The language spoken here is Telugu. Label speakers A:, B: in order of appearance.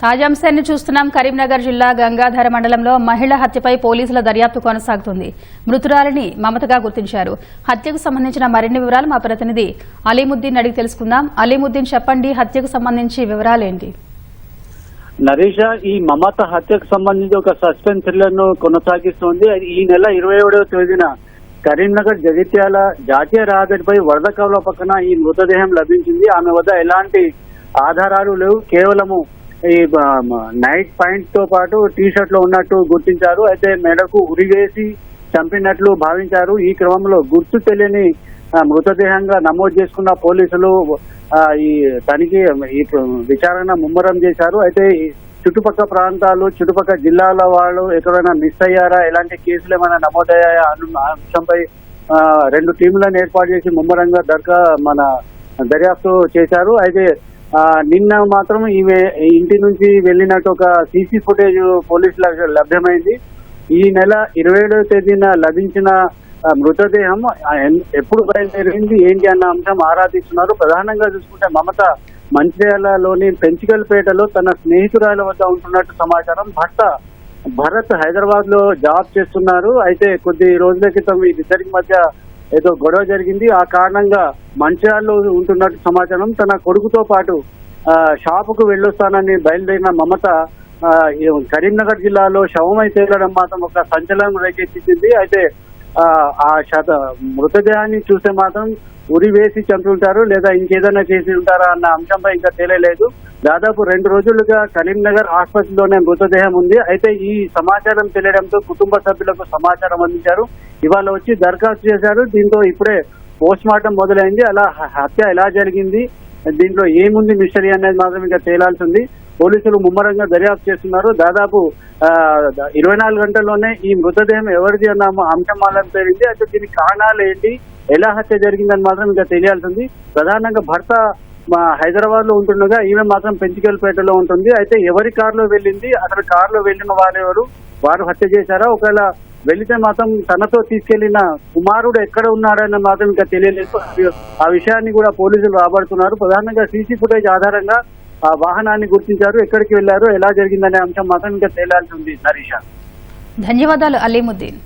A: తాజా అంశాన్ని చూస్తున్నాం. కరీంనగర్ జిల్లా గంగాధర మండలంలో మహిళ హత్యపై పోలీసుల దర్యాప్తు కొనసాగుతుంది. మృతురాలిని మమతగా గుర్తించారు. హత్యకు సంబంధించిన మరిన్ని వివరాలు మా ప్రతినిధి అలీముద్దీన్ అడిగి తెలుసుకుందాం. అలీముద్దీన్, చెప్పండి, హత్యకు సంబంధించి వివరాలేంటి?
B: నరేష, ఈ మమత హత్యకు సంబంధించి ఒక సస్పెన్స్ థ్రిల్లర్ ను కొనసాగిస్తోంది. ఈ నెల 27వ తేదీన కరీంనగర్ జగిత్యాల జాతీయ రహదారిపై వరద కాలువ పక్కన ఈ మృతదేహం లభించింది. ఆమె వద్ద ఎలాంటి ఆధారాలు లేవు. కేవలము ఈ నైట్ పాయింట్ తో పాటు టీ షర్ట్ లో ఉన్నట్టు గుర్తించారు. అయితే మెడకు ఉరివేసి చంపినట్లు భావించారు. ఈ క్రమంలో గుర్తు తెలియని మృతదేహంగా నమోదు చేసుకున్న పోలీసులు ఈ తనిఖీ ఈ విచారణ ముమ్మరం చేశారు. అయితే చుట్టుపక్కల ప్రాంతాలు, చుట్టుపక్కల జిల్లాల వాళ్ళు ఎక్కడైనా మిస్ అయ్యారా, ఎలాంటి కేసులు ఏమైనా నమోదయ్యాయా అన్న అంశంపై 2 టీంలను ఏర్పాటు చేసి ముమ్మరంగా దర్యాప్తు చేశారు. అయితే నిన్న మాత్రం ఈమె ఇంటి నుంచి వెళ్ళినట్టు ఒక సీసీ ఫుటేజ్ పోలీసులకు లభ్యమైంది. ఈ నెల 27వ తేదీన లభించిన మృతదేహం ఎప్పుడు బయలుదేరింది ఏంటి అన్న అంశం ఆరాధిస్తున్నారు. ప్రధానంగా చూసుకుంటే మమత మంచిర్యాలలోని పెంచికల్పేటలో తన స్నేహితురాల వద్ద ఉంటున్నట్టు సమాచారం. భర్త భరత్ హైదరాబాద్ లో జాబ్ చేస్తున్నారు. అయితే కొద్ది రోజుల క్రితం వీరిద్దరికి మధ్య ఏదో గొడవ జరిగింది. ఆ కారణంగా మంచిర్యాలలో ఉంటున్నట్టు సమాచారం. తన కొడుకుతో పాటు షాపుకు వెళ్ళొస్తానని బయలుదేరిన మమత కరీంనగర్ జిల్లాలో శవమై తేలడం మాత్రం ఒక సంచలనం రేకెత్తించింది. అయితే మృతదేహాన్ని చూస్తే మాత్రం ఉరి వేసి చంపుంటారు లేదా ఇంకేదైనా చేసి ఉంటారా అన్న అంశంపై ఇంకా తేలలేదు. దాదాపు 2 రోజులుగా కరీంనగర్ ఆసుపత్రిలోనే మృతదేహం ఉంది. అయితే ఈ సమాచారం తెలియడంతో కుటుంబ సభ్యులకు సమాచారం అందించారు. ఇవాళ వచ్చి దరఖాస్తు చేశారు. దీంతో ఇప్పుడే పోస్ట్ మార్టం మొదలైంది. అలా హత్య ఎలా జరిగింది, దీంట్లో ఏముంది మిస్టరీ అనేది మాత్రం ఇంకా తేలాల్సింది. పోలీసులు ముమ్మరంగా దర్యాప్తు చేస్తున్నారు. దాదాపు 24 గంటల్లోనే ఈ మృతదేహం ఎవరిది అన్న అంశం మాత్రం తేలింది. అయితే దీనికి కారణాలు ఏంటి, ఎలా హత్య జరిగిందని మాత్రం ఇంకా తెలియాల్సింది. ప్రధానంగా భర్త హైదరాబాద్ లో ఉంటుండగా ఈమె మాత్రం పెంచికల్పేటలో ఉంటుంది. అయితే ఎవరి కారులో వెళ్ళింది, అసలు కారులో వెళ్ళిన వారెవరు, వారు హత్య చేశారా, ఒకవేళ వెళితే మాత్రం తనతో తీసుకెళ్లిన కుమారుడు ఎక్కడ ఉన్నాడని మాత్రం ఇంకా తెలియలేదు. ఆ విషయాన్ని కూడా పోలీసులు రాబడుతున్నారు. ప్రధానంగా సీసీ ఫుటేజ్ ఆధారంగా ఆ వాహనాన్ని గుర్తించారు. ఎక్కడికి వెళ్లారు, ఎలా జరిగిందనే అంశం మాత్రం ఇంకా తేలాల్సి ఉంది. నరీషా,
A: ధన్యవాదాలు అలీముద్దీన్.